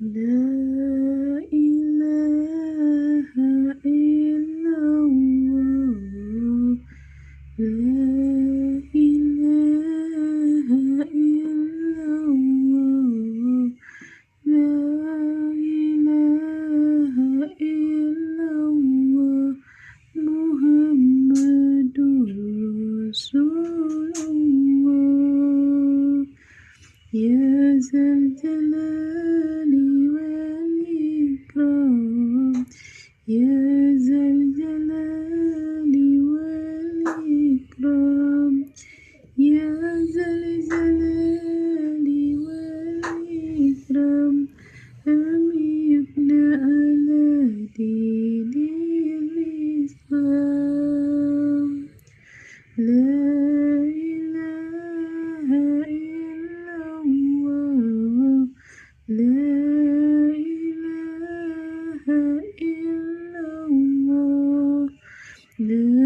لا إله إلا الله لا إله إلا الله لا إله إلا الله محمد رسول الله يا ذا الجلال والإكرام يا ذا الجلال والإكرام يا ذا الجلال والإكرام أمتنا على دين الإسلام لا إله إلا الله لا إله إلا الله لا